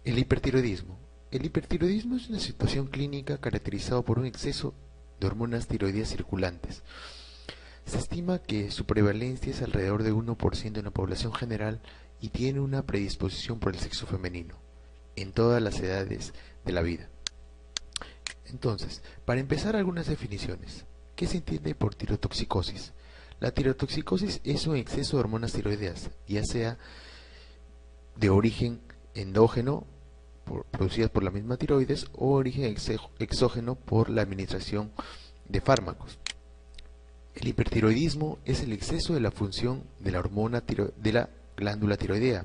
El hipertiroidismo. El hipertiroidismo es una situación clínica caracterizada por un exceso de hormonas tiroideas circulantes. Se estima que su prevalencia es alrededor de 1% en la población general y tiene una predisposición por el sexo femenino, en todas las edades de la vida. Entonces, para empezar, algunas definiciones. ¿Qué se entiende por tirotoxicosis? La tirotoxicosis es un exceso de hormonas tiroideas, ya sea de origen endógeno, producidas por la misma tiroides, o origen exógeno por la administración de fármacos. El hipertiroidismo es el exceso de la función de la hormona de la glándula tiroidea.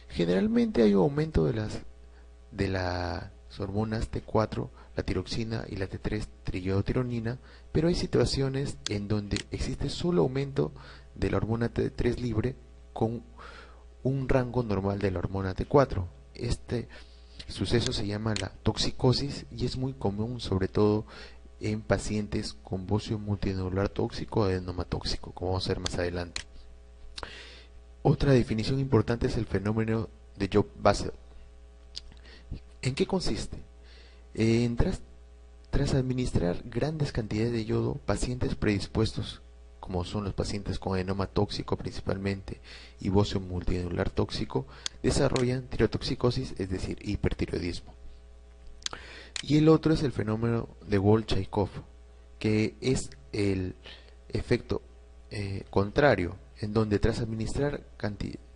Generalmente hay un aumento de las hormonas T4, la tiroxina y la T3 triotironina, pero hay situaciones en donde existe solo aumento de la hormona T3 libre con un rango normal de la hormona T4. Este suceso se llama la toxicosis y es muy común, sobre todo en pacientes con bocio multinodular tóxico o adenoma tóxico, como vamos a ver más adelante. Otra definición importante es el fenómeno de Job-Basedow. ¿En qué consiste? Tras administrar grandes cantidades de yodo, pacientes predispuestos, como son los pacientes con adenoma tóxico principalmente y bocio multinodular tóxico, desarrollan tirotoxicosis, es decir, hipertiroidismo. Y el otro es el fenómeno de Wolff-Chaikoff, que es el efecto contrario, en donde tras administrar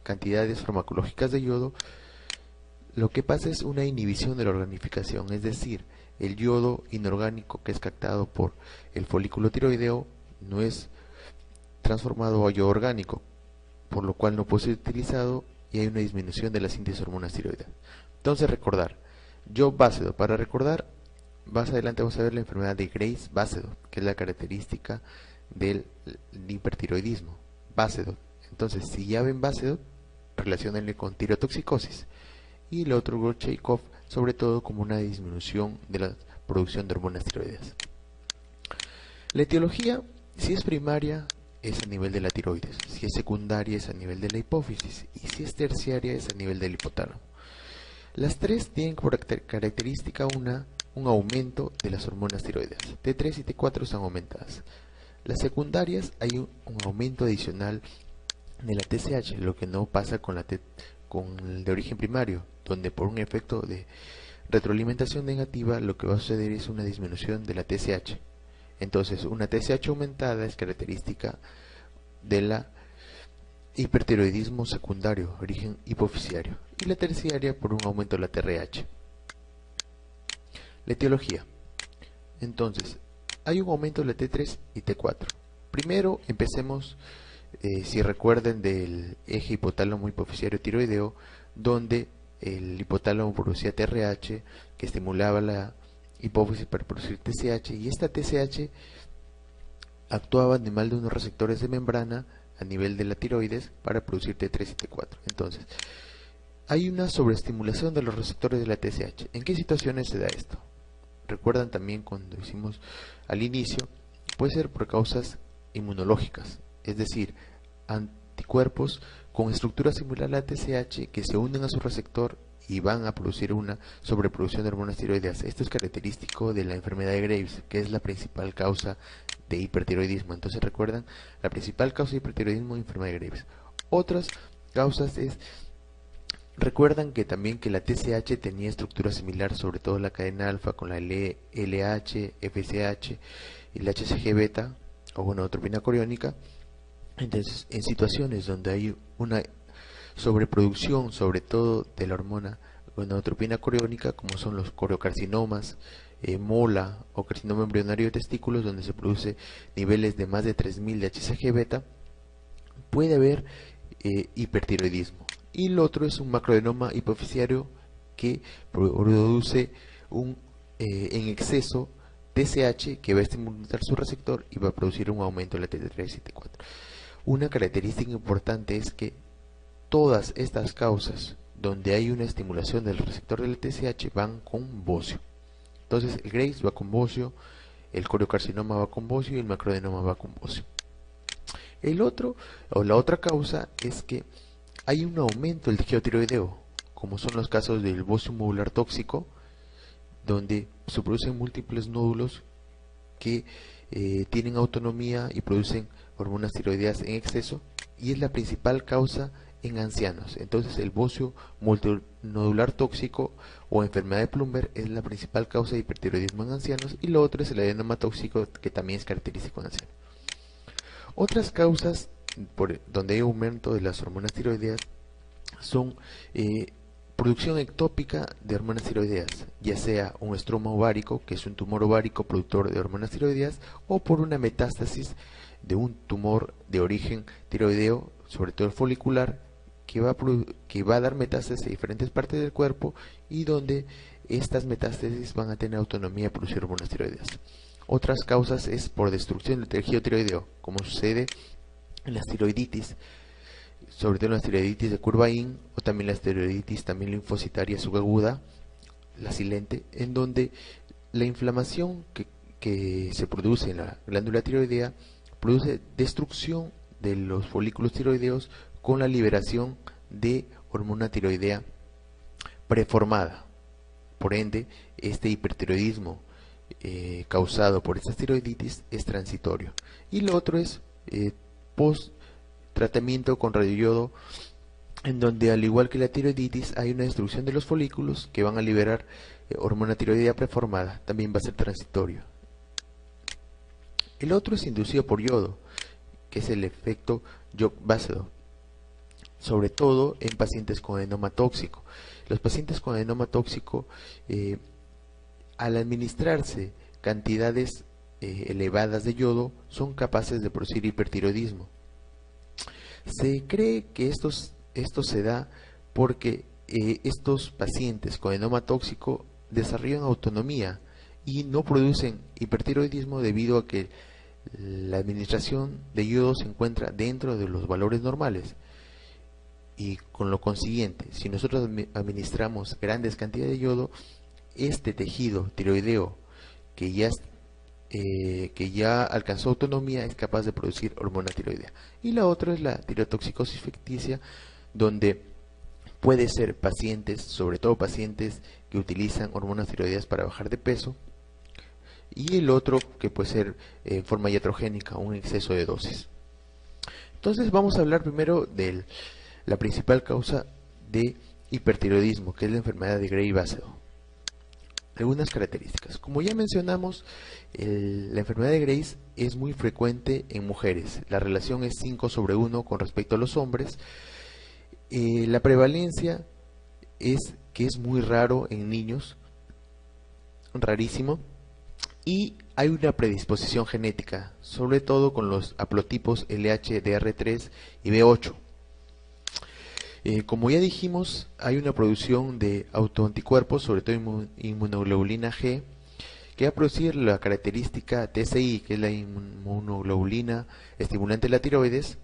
cantidades farmacológicas de yodo, lo que pasa es una inhibición de la organificación, es decir, el yodo inorgánico que es captado por el folículo tiroideo no es transformado a yodo orgánico, por lo cual no puede ser utilizado y hay una disminución de la síntesis de hormonas tiroideas. Entonces, recordar, Job-Basedow, para recordar, más adelante vamos a ver la enfermedad de Graves-Basedow, que es la característica del hipertiroidismo, Basedow. Entonces, si ya ven Basedow, relaciónenle con tirotoxicosis. Y el otro Wolff-Chaikoff, sobre todo como una disminución de la producción de hormonas tiroideas. La etiología, si es primaria, es a nivel de la tiroides, si es secundaria es a nivel de la hipófisis y si es terciaria es a nivel del hipotálamo. Las tres tienen por característica un aumento de las hormonas tiroideas. T3 y T4 están aumentadas. Las secundarias hay un aumento adicional de la TSH, lo que no pasa con el de origen primario, donde por un efecto de retroalimentación negativa lo que va a suceder es una disminución de la TSH. Entonces, una TSH aumentada es característica de la hipertiroidismo secundario, origen hipofisiario, y la terciaria por un aumento de la TRH. La etiología. Entonces, hay un aumento de la T3 y T4. Primero, empecemos, si recuerden, del eje hipotálamo hipofisiario tiroideo, donde el hipotálamo producía TRH, que estimulaba la hipófisis para producir TSH, y esta TSH actuaba de mal de unos receptores de membrana a nivel de la tiroides para producir T3 y T4. Entonces, hay una sobreestimulación de los receptores de la TSH. ¿En qué situaciones se da esto? Recuerdan también cuando hicimos al inicio, puede ser por causas inmunológicas, es decir, anticuerpos con estructura similar a la TSH que se unen a su receptor y van a producir una sobreproducción de hormonas tiroideas. Esto es característico de la enfermedad de Graves, que es la principal causa de hipertiroidismo. Entonces recuerdan, la principal causa de hipertiroidismo es la enfermedad de Graves. Otras causas es, recuerdan que también que la TSH tenía estructura similar, sobre todo la cadena alfa con la LH, FSH y la HCG beta, o gonadotropina coriónica. Entonces, en situaciones donde hay una sobreproducción, sobre todo de la hormona gonadotropina coriónica, como son los coriocarcinomas, mola o carcinoma embrionario de testículos, donde se produce niveles de más de 3000 de HCG beta, puede haber hipertiroidismo. Y el otro es un macroadenoma hipofisiario que produce en exceso TSH, que va a estimular su receptor y va a producir un aumento de la T3 y T4. Una característica importante es que todas estas causas donde hay una estimulación del receptor del TSH van con bocio. Entonces el Graves va con bocio, el coriocarcinoma va con bocio y el macroadenoma va con bocio. El otro, o la otra causa, es que hay un aumento del tejido tiroideo. como son los casos del bocio modular tóxico, donde se producen múltiples nódulos que tienen autonomía y producen hormonas tiroideas en exceso, y es la principal causa en ancianos. Entonces el bocio multinodular tóxico o enfermedad de Plumber es la principal causa de hipertiroidismo en ancianos, y lo otro es el adenoma tóxico, que también es característico en ancianos. Otras causas donde hay aumento de las hormonas tiroideas son producción ectópica de hormonas tiroideas, ya sea un estroma ovárico, que es un tumor ovárico productor de hormonas tiroideas, o por una metástasis de un tumor de origen tiroideo, sobre todo el folicular, que va a dar metástasis a diferentes partes del cuerpo, y donde estas metástasis van a tener autonomía de producir hormonas tiroideas. Otras causas es por destrucción del tejido tiroideo, como sucede en las tiroiditis, sobre todo en las tiroiditis de Curvain, o también las tiroiditis también linfocitaria subaguda, la silente, en donde la inflamación que se produce en la glándula tiroidea produce destrucción de los folículos tiroideos con la liberación de hormona tiroidea preformada. Por ende, este hipertiroidismo causado por estas tiroiditis es transitorio. Y lo otro es post tratamiento con radioyodo, en donde, al igual que la tiroiditis, hay una destrucción de los folículos que van a liberar hormona tiroidea preformada. También va a ser transitorio. El otro es inducido por yodo, que es el efecto Jock-Basedow, sobre todo en pacientes con adenoma tóxico. Los pacientes con adenoma tóxico, al administrarse cantidades elevadas de yodo, son capaces de producir hipertiroidismo. Se cree que esto se da porque estos pacientes con adenoma tóxico desarrollan autonomía y no producen hipertiroidismo, debido a que la administración de yodo se encuentra dentro de los valores normales. Y con lo consiguiente, si nosotros administramos grandes cantidades de yodo, este tejido tiroideo que ya alcanzó autonomía es capaz de producir hormona tiroidea. Y la otra es la tirotoxicosis ficticia, donde puede ser pacientes, sobre todo pacientes que utilizan hormonas tiroideas para bajar de peso, y el otro que puede ser en forma iatrogénica, un exceso de dosis. Entonces vamos a hablar primero de la principal causa de hipertiroidismo, que es la enfermedad de Gray-Basedow. Algunas características. Como ya mencionamos, la enfermedad de Graves es muy frecuente en mujeres. La relación es 5/1 con respecto a los hombres. La prevalencia es que es muy raro en niños, rarísimo, y hay una predisposición genética, sobre todo con los haplotipos LH, DR3 y B8. Como ya dijimos, hay una producción de autoanticuerpos, sobre todo inmunoglobulina G, que va a producir la característica TSI, que es la inmunoglobulina estimulante de la tiroides,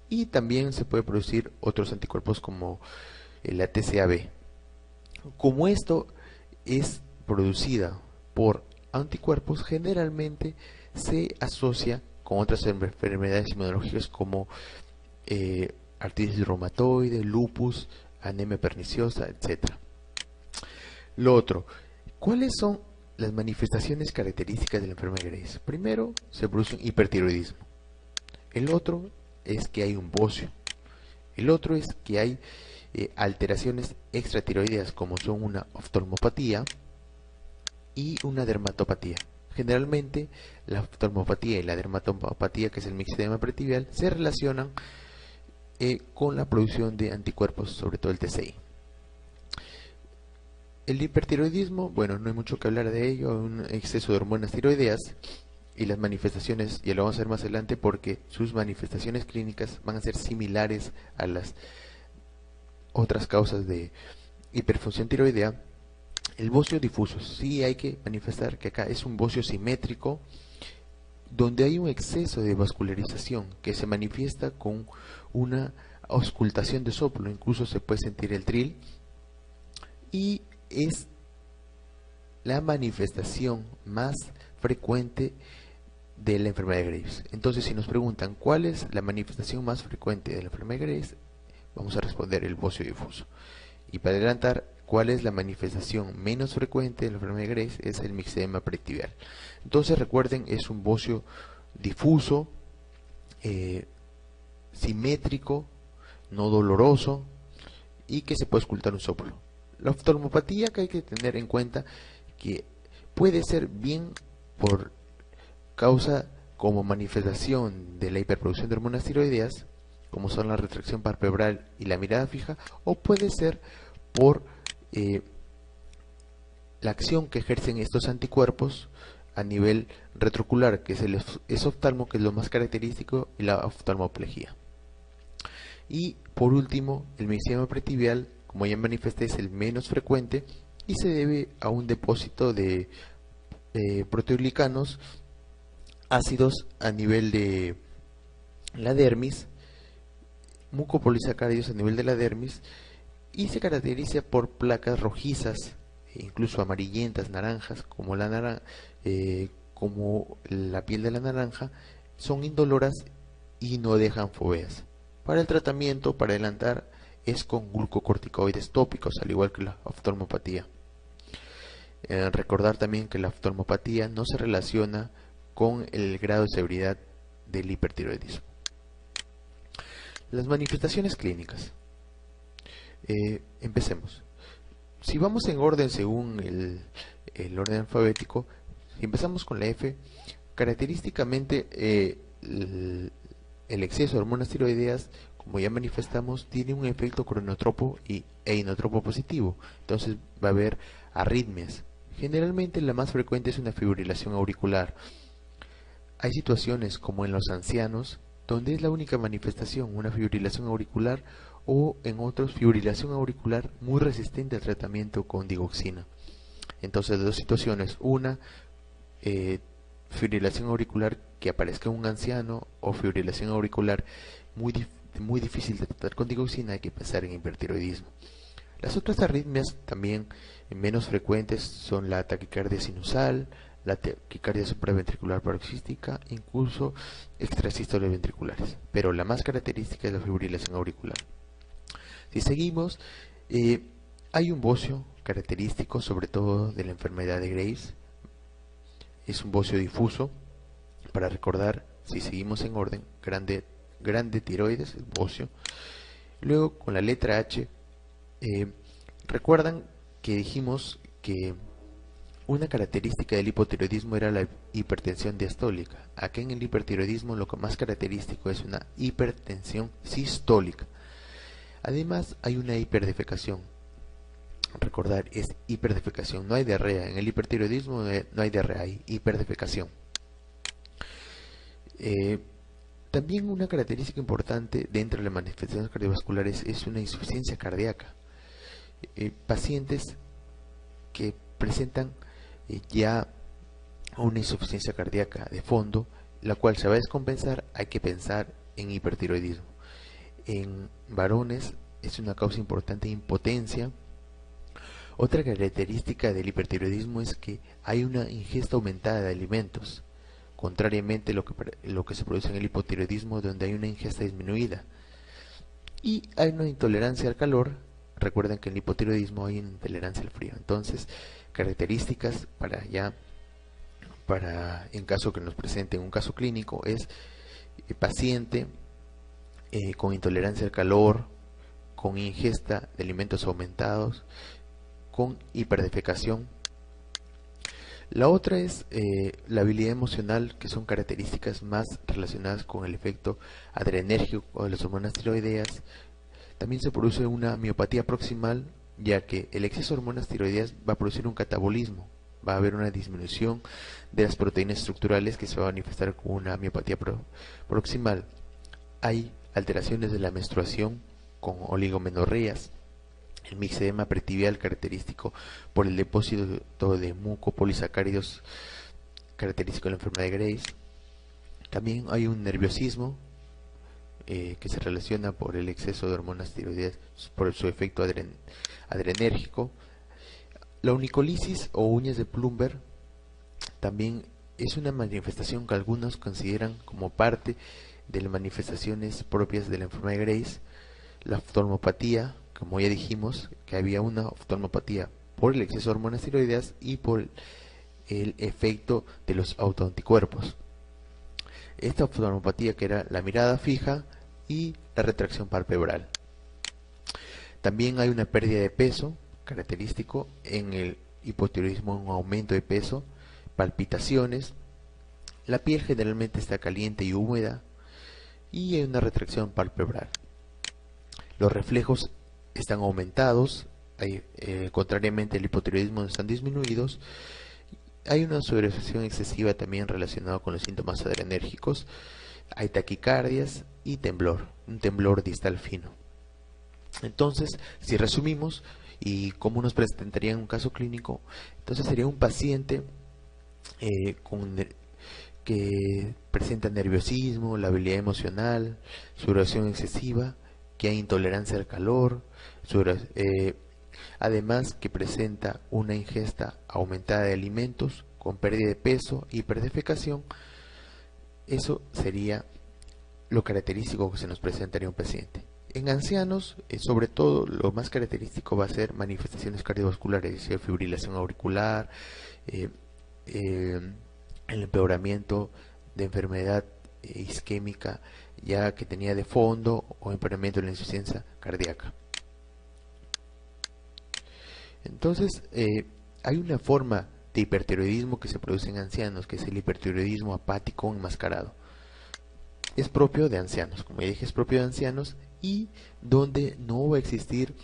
y también se puede producir otros anticuerpos como la TCAB. Como esto es producida por anticuerpos, generalmente se asocia con otras enfermedades inmunológicas como artritis reumatoide, lupus, anemia perniciosa, etc. Lo otro, ¿cuáles son las manifestaciones características de la enfermedad de Graves? Primero, se produce un hipertiroidismo. El otro es que hay un bocio. El otro es que hay alteraciones extratiroideas, como son una oftalmopatía y una dermatopatía. Generalmente la oftalmopatía y la dermatopatía, que es el mixedema pretibial, se relacionan con la producción de anticuerpos, sobre todo el TCI. El hipertiroidismo, bueno, no hay mucho que hablar de ello, un exceso de hormonas tiroideas, y las manifestaciones, ya lo vamos a ver más adelante, porque sus manifestaciones clínicas van a ser similares a las otras causas de hiperfunción tiroidea. El bocio difuso, sí hay que manifestar que acá es un bocio simétrico, donde hay un exceso de vascularización que se manifiesta con una auscultación de soplo, incluso se puede sentir el tril, y es la manifestación más frecuente de la enfermedad de Graves. Entonces, si nos preguntan cuál es la manifestación más frecuente de la enfermedad de Graves, vamos a responder el bocio difuso. Y para adelantar, ¿cuál es la manifestación menos frecuente de la enfermedad de Graves? Es el mixedema pretibial. Entonces recuerden, es un bocio difuso, simétrico, no doloroso y que se puede ocultar un soplo. La oftalmopatía, que hay que tener en cuenta que puede ser bien por causa como manifestación de la hiperproducción de hormonas tiroideas, como son la retracción palpebral y la mirada fija, o puede ser por la acción que ejercen estos anticuerpos a nivel retrocular, que es el esoftalmo, que es lo más característico, y la oftalmoplejía. Y por último, el mixedema pretibial, como ya manifesté, es el menos frecuente y se debe a un depósito de proteoglicanos ácidos a nivel de la dermis, mucopolisacáridos a nivel de la dermis, y se caracteriza por placas rojizas, incluso amarillentas, naranjas, como como la piel de la naranja. Son indoloras y no dejan foveas. Para el tratamiento, para adelantar, es con glucocorticoides tópicos, al igual que la oftalmopatía. Recordar también que la oftalmopatía no se relaciona con el grado de severidad del hipertiroidismo. Las manifestaciones clínicas. Empecemos. Si vamos en orden según el orden alfabético, si empezamos con la F, característicamente el exceso de hormonas tiroideas, como ya manifestamos, tiene un efecto cronotropo e inotropo positivo. Entonces va a haber arritmias. Generalmente la más frecuente es una fibrilación auricular. Hay situaciones como en los ancianos, donde es la única manifestación, una fibrilación auricular, o en otros fibrilación auricular muy resistente al tratamiento con digoxina. Entonces, dos situaciones: una, fibrilación auricular que aparezca en un anciano, o fibrilación auricular muy difícil de tratar con digoxina. Hay que pensar en hipertiroidismo. Las otras arritmias también menos frecuentes son la taquicardia sinusal, la taquicardia supraventricular paroxística, incluso extrasístoles ventriculares, pero la más característica es la fibrilación auricular. Si seguimos, hay un bocio característico sobre todo de la enfermedad de Graves. Es un bocio difuso. Para recordar, si seguimos en orden: grande tiroides, el bocio. Luego, con la letra H, recuerdan que dijimos que una característica del hipotiroidismo era la hipertensión diastólica. Aquí en el hipertiroidismo lo que más característico es una hipertensión sistólica. Además hay una hiperdefecación. Recordar, es hiperdefecación, no hay diarrea. En el hipertiroidismo no hay diarrea, hay hiperdefecación. También una característica importante dentro de las manifestaciones cardiovasculares es una insuficiencia cardíaca. Pacientes que presentan ya una insuficiencia cardíaca de fondo, la cual se va a descompensar, hay que pensar en hipertiroidismo. En varones es una causa importante de impotencia. Otra característica del hipertiroidismo es que hay una ingesta aumentada de alimentos, contrariamente a lo que se produce en el hipotiroidismo, donde hay una ingesta disminuida. Y hay una intolerancia al calor. Recuerden que en el hipotiroidismo hay una intolerancia al frío. Entonces, características en caso que nos presenten un caso clínico, es paciente con intolerancia al calor, con ingesta de alimentos aumentados, con hiperdefecación. La otra es la habilidad emocional, que son características más relacionadas con el efecto adrenérgico de las hormonas tiroideas. También se produce una miopatía proximal, ya que el exceso de hormonas tiroideas va a producir un catabolismo. Va a haber una disminución de las proteínas estructurales que se va a manifestar con una miopatía proximal. Hay alteraciones de la menstruación con oligomenorreas. El mixedema pretibial, característico por el depósito de mucopolisacáridos, característico de la enfermedad de Graves. También hay un nerviosismo que se relaciona por el exceso de hormonas tiroideas, por su efecto adrenérgico. La onicolisis o uñas de Plumber también es una manifestación que algunos consideran como parte de las manifestaciones propias de la enfermedad de Graves. La oftalmopatía como ya dijimos, que había una oftalmopatía por el exceso de hormonas tiroideas y por el efecto de los autoanticuerpos. Esta oftalmopatía, que era la mirada fija y la retracción palpebral. También hay una pérdida de peso característico en el hipotiroidismo, un aumento de peso, palpitaciones, la piel generalmente está caliente y húmeda y hay una retracción palpebral. Los reflejos están aumentados, contrariamente al hipotiroidismo están disminuidos. Hay una sudoración excesiva también relacionada con los síntomas adrenérgicos. Hay taquicardias y temblor, un temblor distal fino. Entonces, si resumimos y cómo nos presentaría en un caso clínico, entonces sería un paciente que presenta nerviosismo, labilidad emocional, sudoración excesiva, que hay intolerancia al calor, además que presenta una ingesta aumentada de alimentos con pérdida de peso, hiperdefecación. Eso sería lo característico que se nos presentaría un paciente. En ancianos, sobre todo, lo más característico va a ser manifestaciones cardiovasculares, es decir, fibrilación auricular, el empeoramiento de enfermedad isquémica ya que tenía de fondo o empeoramiento de la insuficiencia cardíaca. Entonces, hay una forma de hipertiroidismo que se produce en ancianos, que es el hipertiroidismo apático enmascarado. Es propio de ancianos, como ya dije, es propio de ancianos, y donde no va a existir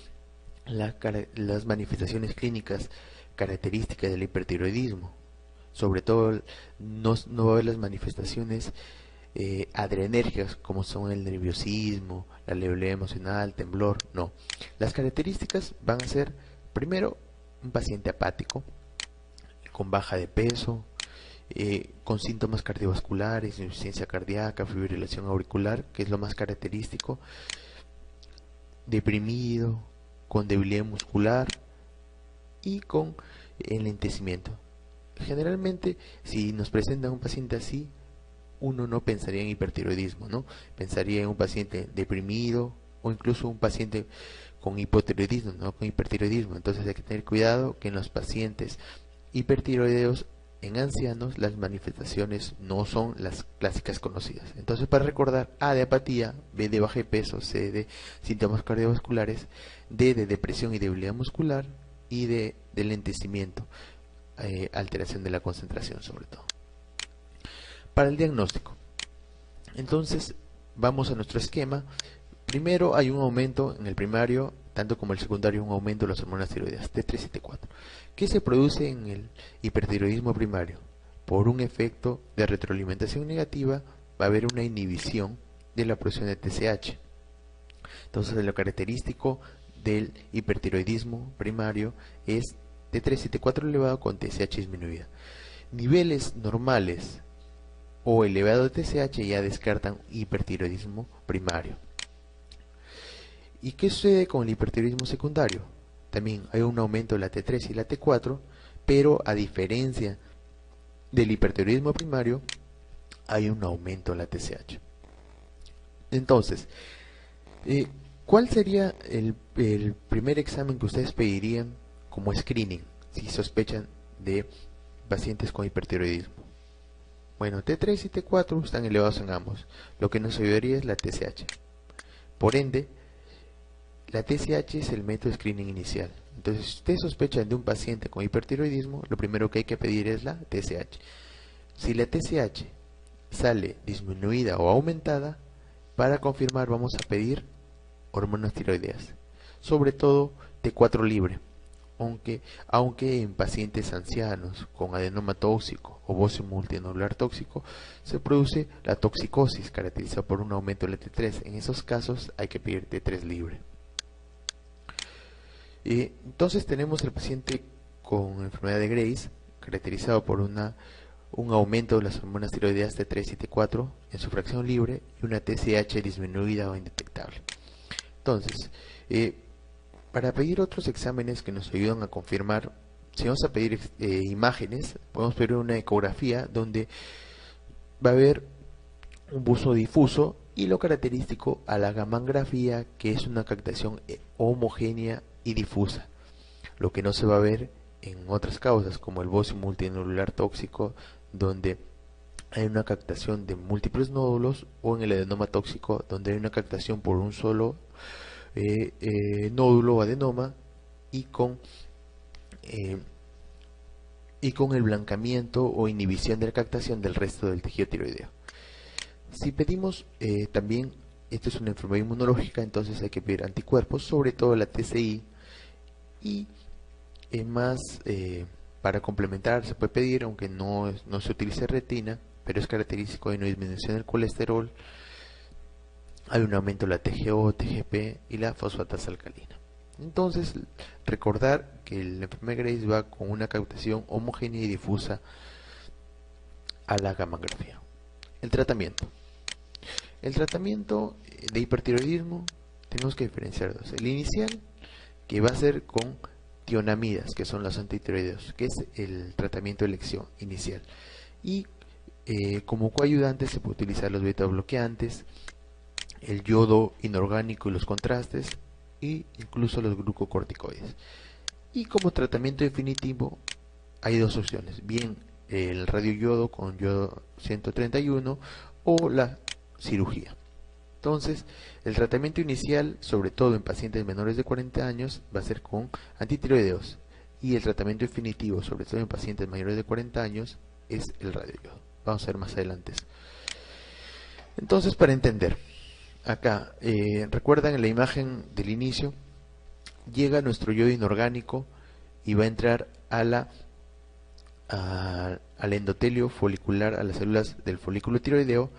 las manifestaciones clínicas características del hipertiroidismo. Sobre todo no va a haber las manifestaciones adrenérgicas como son el nerviosismo, la labilidad emocional, temblor, no. Las características van a ser, primero, un paciente apático, con baja de peso, con síntomas cardiovasculares, insuficiencia cardíaca, fibrilación auricular, que es lo más característico, deprimido, con debilidad muscular y con enlentecimiento. Generalmente, si nos presenta un paciente así, uno no pensaría en hipertiroidismo, ¿no? Pensaría en un paciente deprimido o incluso un paciente con hipotiroidismo, no con hipertiroidismo. Entonces hay que tener cuidado que en los pacientes hipertiroideos en ancianos las manifestaciones no son las clásicas conocidas. Entonces, para recordar: A de apatía, B de baja de peso, C de síntomas cardiovasculares, D de depresión y debilidad muscular y D de lentecimiento, alteración de la concentración sobre todo. Para el diagnóstico, entonces vamos a nuestro esquema. Primero hay un aumento en el primario, tanto como el secundario, un aumento de las hormonas tiroideas T3 y T4. ¿Qué se produce en el hipertiroidismo primario? Por un efecto de retroalimentación negativa va a haber una inhibición de la producción de TSH. Entonces, lo característico del hipertiroidismo primario es T3 y T4 elevado con TSH disminuida. Niveles normales o elevado de TSH ya descartan hipertiroidismo primario. ¿Y qué sucede con el hipertiroidismo secundario? También hay un aumento de la T3 y la T4, pero a diferencia del hipertiroidismo primario, hay un aumento de la TSH. Entonces, ¿cuál sería el primer examen que ustedes pedirían como screening si sospechan de pacientes con hipertiroidismo? Bueno, T3 y T4 están elevados en ambos. Lo que nos ayudaría es la TSH. Por ende, la TSH es el método de screening inicial. Entonces, si ustedes sospechan de un paciente con hipertiroidismo, lo primero que hay que pedir es la TSH. Si la TSH sale disminuida o aumentada, para confirmar vamos a pedir hormonas tiroideas, sobre todo T4 libre, aunque en pacientes ancianos con adenoma tóxico o bocio multinodular tóxico se produce la toxicosis caracterizada por un aumento de la T3. En esos casos hay que pedir T3 libre. Entonces tenemos el paciente con enfermedad de Graves caracterizado por un aumento de las hormonas tiroideas T3 y T4 en su fracción libre y una TSH disminuida o indetectable. Entonces, para pedir otros exámenes que nos ayudan a confirmar, si vamos a pedir imágenes, podemos pedir una ecografía donde va a haber un busto difuso y lo característico a la gamangrafía, que es una captación homogénea y difusa, lo que no se va a ver en otras causas como el bocio multinuclear tóxico, donde hay una captación de múltiples nódulos, o en el adenoma tóxico, donde hay una captación por un solo nódulo o adenoma, y con el blancamiento o inhibición de la captación del resto del tejido tiroideo. Si pedimos también, esto es una enfermedad inmunológica, entonces hay que pedir anticuerpos, sobre todo la TCI, y para complementar se puede pedir, aunque no se utilice retina, pero es característico de una disminución del colesterol, hay un aumento de la TGO, TGP y la fosfatasa alcalina. Entonces, recordar que la enfermedad de Graves va con una captación homogénea y difusa a la gamangrafía. El tratamiento. El tratamiento de hipertiroidismo tenemos que diferenciar dos. El inicial, que va a ser con tionamidas, que son los antitiroideos, que es el tratamiento de elección inicial. Y como coayudante se puede utilizar los beta bloqueantes, el yodo inorgánico y los contrastes, e incluso los glucocorticoides. Y como tratamiento definitivo hay dos opciones: bien el radioyodo con yodo 131 o la cirugía. Entonces, el tratamiento inicial, sobre todo en pacientes menores de 40 años, va a ser con antitiroideos, y el tratamiento definitivo, sobre todo en pacientes mayores de 40 años, es el radioyodo. Vamos a ver más adelante. Entonces, para entender, acá, recuerdan en la imagen del inicio, llega nuestro yodo inorgánico y va a entrar al endotelio folicular, a las células del folículo tiroideo,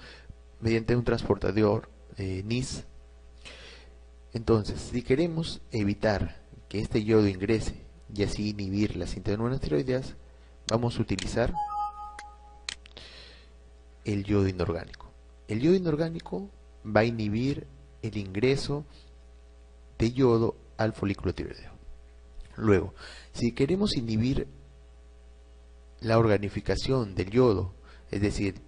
mediante un transportador NIS. Entonces, si queremos evitar que este yodo ingrese y así inhibir las interhormonas tiroideas, vamos a utilizar el yodo inorgánico. El yodo inorgánico va a inhibir el ingreso de yodo al folículo tiroideo. Luego, si queremos inhibir la organificación del yodo, es decir,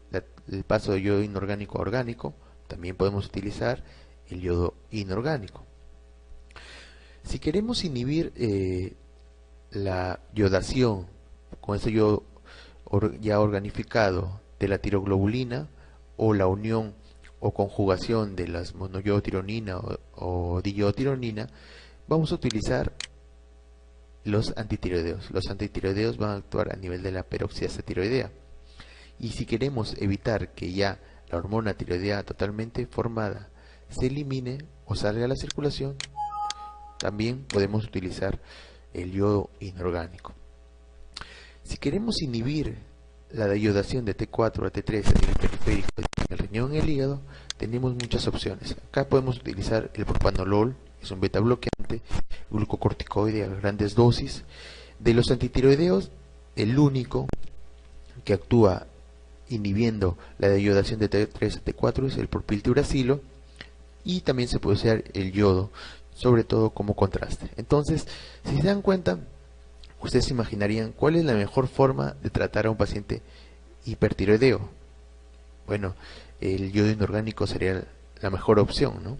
el paso de yodo inorgánico a orgánico, también podemos utilizar el yodo inorgánico. Si queremos inhibir la yodación con ese yodo ya organificado de la tiroglobulina, o la unión o conjugación de las monoyodotironina o diyodotironina, vamos a utilizar los antitiroideos. Los antitiroideos van a actuar a nivel de la peroxidasa tiroidea. Y si queremos evitar que ya la hormona tiroidea totalmente formada se elimine o salga a la circulación, también podemos utilizar el yodo inorgánico. Si queremos inhibir la deyodación de T4 a T3 a nivel periférico en el riñón y el hígado, tenemos muchas opciones. Acá podemos utilizar el propanolol, que es un beta bloqueante, glucocorticoide a grandes dosis. De los antitiroideos, el único que actúa inhibiendo la deyodación de T3 a T4 es el propiltiuracilo, y también se puede usar el yodo, sobre todo como contraste. Entonces, si se dan cuenta, ustedes se imaginarían cuál es la mejor forma de tratar a un paciente hipertiroideo. Bueno, el yodo inorgánico sería la mejor opción, ¿no?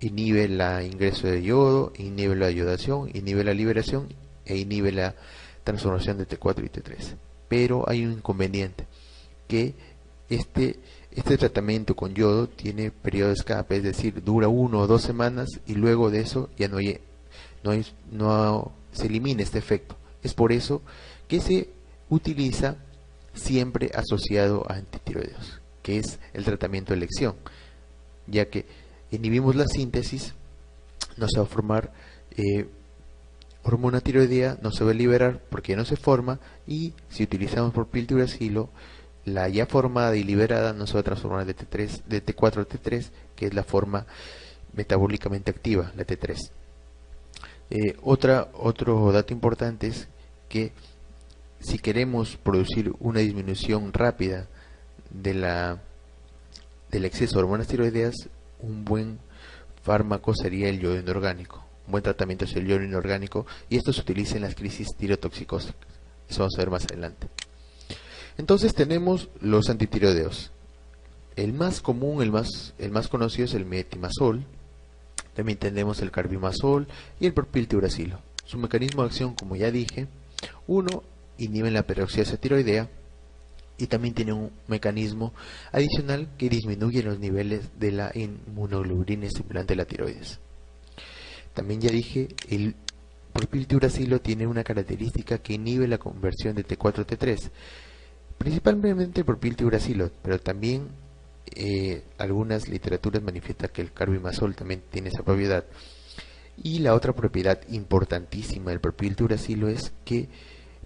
Inhibe el ingreso de yodo, inhibe la yodación, inhibe la liberación e inhibe la transformación de T4 y T3. Pero hay un inconveniente, que este tratamiento con yodo tiene periodo de escape, es decir, dura 1 o 2 semanas y luego de eso ya no se elimina este efecto. Es por eso que se utiliza siempre asociado a antitiroideos, que es el tratamiento de elección, ya que inhibimos la síntesis, no se va a formar hormona tiroidea, no se va a liberar porque no se forma, y si utilizamos propiltiuracilo, la ya formada y liberada no se va a transformar de T4 a T3, que es la forma metabólicamente activa, la T3. Otro dato importante es que si queremos producir una disminución rápida del exceso de hormonas tiroideas, un buen fármaco sería el yodo inorgánico. Un buen tratamiento es el yodo inorgánico, y esto se utiliza en las crisis tirotoxicóticas. Eso vamos a ver más adelante. Entonces tenemos los antitiroideos. El más común, el más conocido es el metimazol. También tenemos el carbimazol y el propiltiuracilo. Su mecanismo de acción, como ya dije, uno, inhibe la peroxidasa tiroidea, y también tiene un mecanismo adicional que disminuye los niveles de la inmunoglobulina estimulante de la tiroides. También ya dije, el propiltiuracilo tiene una característica que inhibe la conversión de T4 a T3, principalmente el propiltiuracilo, pero también algunas literaturas manifiestan que el carbimazol también tiene esa propiedad. Y la otra propiedad importantísima del propiltiuracilo es que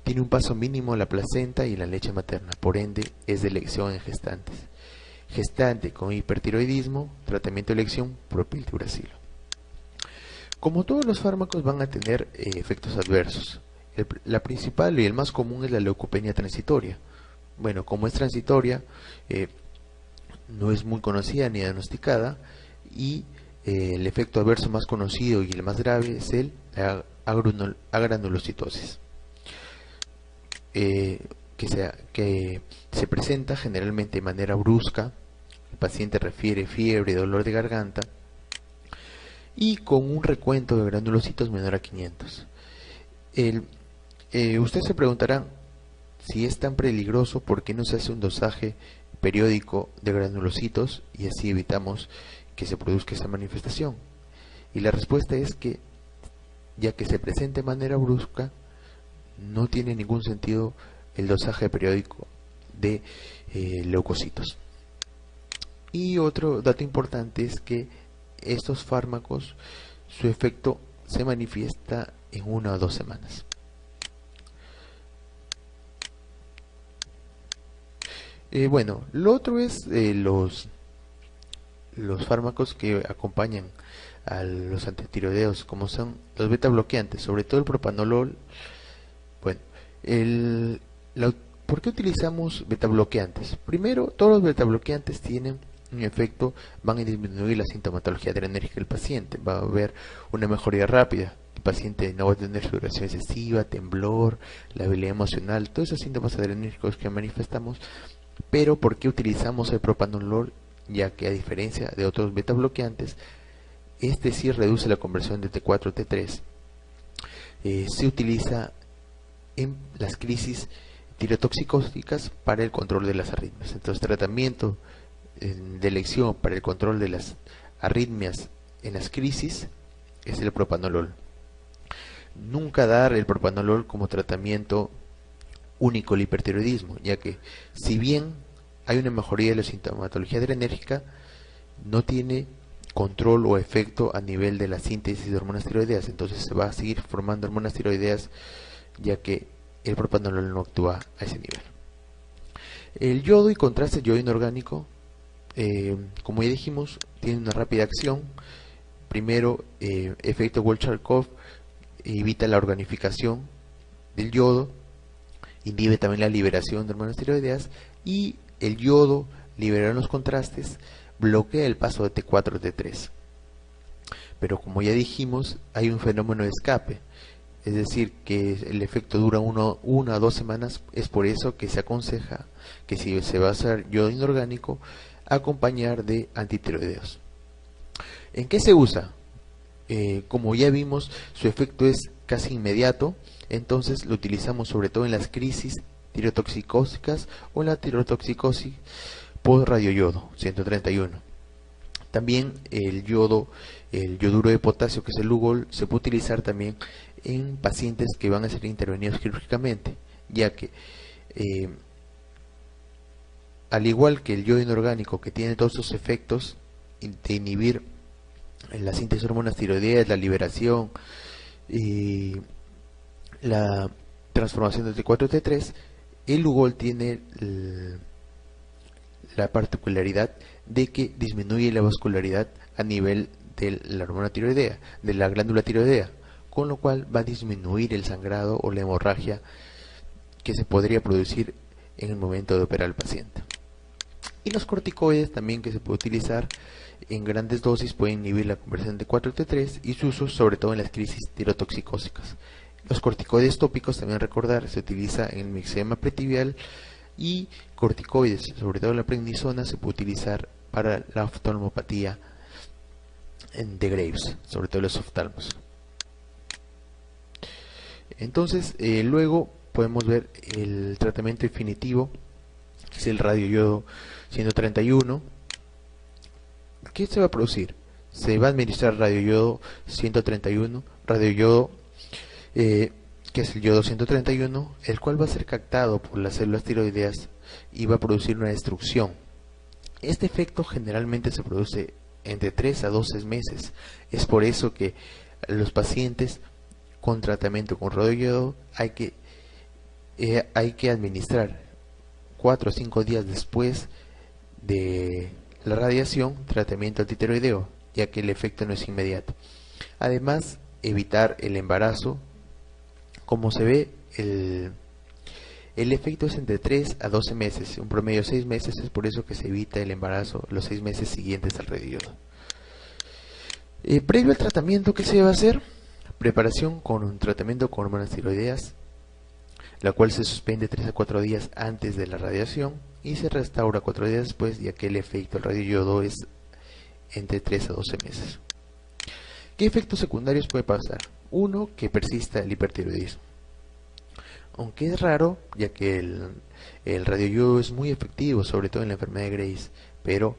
tiene un paso mínimo en la placenta y en la leche materna, por ende es de elección en gestantes. Gestante con hipertiroidismo, tratamiento de elección, propiltiuracilo. Como todos los fármacos van a tener efectos adversos. La principal y el más común es la leucopenia transitoria. Bueno, como es transitoria, no es muy conocida ni diagnosticada, y el efecto adverso más conocido y el más grave es el agranulocitosis, que se presenta generalmente de manera brusca. El paciente refiere fiebre, dolor de garganta y con un recuento de granulocitos menor a 500. Ustedes se preguntarán, si es tan peligroso, ¿por qué no se hace un dosaje periódico de granulocitos y así evitamos que se produzca esa manifestación? Y la respuesta es que, ya que se presenta de manera brusca, no tiene ningún sentido el dosaje periódico de leucocitos. Y otro dato importante es que estos fármacos, su efecto se manifiesta en 1 o 2 semanas. Bueno, lo otro es los fármacos que acompañan a los antitiroideos, como son los beta bloqueantes, sobre todo el propanolol. Bueno, ¿por qué utilizamos beta bloqueantes? Primero, todos los beta bloqueantes tienen un efecto, van a disminuir la sintomatología adrenérgica del paciente, va a haber una mejoría rápida. El paciente no va a tener sudoración excesiva, temblor, labilidad emocional, todos esos síntomas adrenérgicos que manifestamos. Pero ¿por qué utilizamos el propanolol? Ya que a diferencia de otros beta bloqueantes, este sí reduce la conversión de T4 a T3. Se utiliza en las crisis tirotoxicóticas para el control de las arritmias. Entonces, tratamiento de elección para el control de las arritmias en las crisis es el propanolol. Nunca dar el propanolol como tratamiento único al hipertiroidismo, ya que si bien hay una mejoría de la sintomatología adrenérgica, no tiene control o efecto a nivel de la síntesis de hormonas tiroideas. Entonces se va a seguir formando hormonas tiroideas, ya que el propanolol no actúa a ese nivel. El yodo y contraste yodo inorgánico, como ya dijimos, tiene una rápida acción. Primero, efecto Wolff-Charcot, evita la organificación del yodo, inhibe también la liberación de hormonas tiroideas, y el yodo, liberar los contrastes, bloquea el paso de T4 a T3. Pero como ya dijimos, hay un fenómeno de escape, es decir, que el efecto dura 1 a 2 semanas. Es por eso que se aconseja que, si se va a hacer yodo inorgánico, acompañar de antitiroideos. ¿En qué se usa? Como ya vimos, su efecto es casi inmediato, entonces lo utilizamos sobre todo en las crisis tirotoxicóticas o la tirotoxicosis por radioyodo 131. También el yodo, el yoduro de potasio, que es el Lugol, se puede utilizar también en pacientes que van a ser intervenidos quirúrgicamente, ya que al igual que el yodo inorgánico, que tiene todos esos efectos de inhibir la síntesis de hormonas tiroideas, la liberación y la transformación de T4 a T3, el Lugol tiene la particularidad de que disminuye la vascularidad a nivel de la hormona tiroidea, de la glándula tiroidea, con lo cual va a disminuir el sangrado o la hemorragia que se podría producir en el momento de operar al paciente. Y los corticoides también, que se puede utilizar en grandes dosis, pueden inhibir la conversión de T4 a T3 y su uso sobre todo en las crisis tirotoxicóticas. Los corticoides tópicos, también recordar, se utiliza en el mixema pretibial, y corticoides, sobre todo la prednisona, se puede utilizar para la oftalmopatía de Graves, sobre todo los oftalmos. Entonces, luego podemos ver el tratamiento definitivo, que es el radioyodo 131. ¿Qué se va a producir? Se va a administrar radioyodo 131, radioyodo que es el yodo 131, el cual va a ser captado por las células tiroideas y va a producir una destrucción. Este efecto generalmente se produce entre 3 a 12 meses. Es por eso que los pacientes con tratamiento con radioyodo hay que administrar 4 o 5 días después de la radiación tratamiento antitiroideo, ya que el efecto no es inmediato. Además, evitar el embarazo. Como se ve, el efecto es entre 3 a 12 meses, un promedio de 6 meses, es por eso que se evita el embarazo los 6 meses siguientes al radioyodo. Previo al tratamiento, ¿qué se va a hacer? Preparación con un tratamiento con hormonas tiroideas, la cual se suspende 3 a 4 días antes de la radiación y se restaura 4 días después, ya que el efecto del radioyodo es entre 3 a 12 meses. ¿Qué efectos secundarios puede pasar? Uno, que persista el hipertiroidismo. Aunque es raro, ya que el radioyodo es muy efectivo, sobre todo en la enfermedad de Graves, pero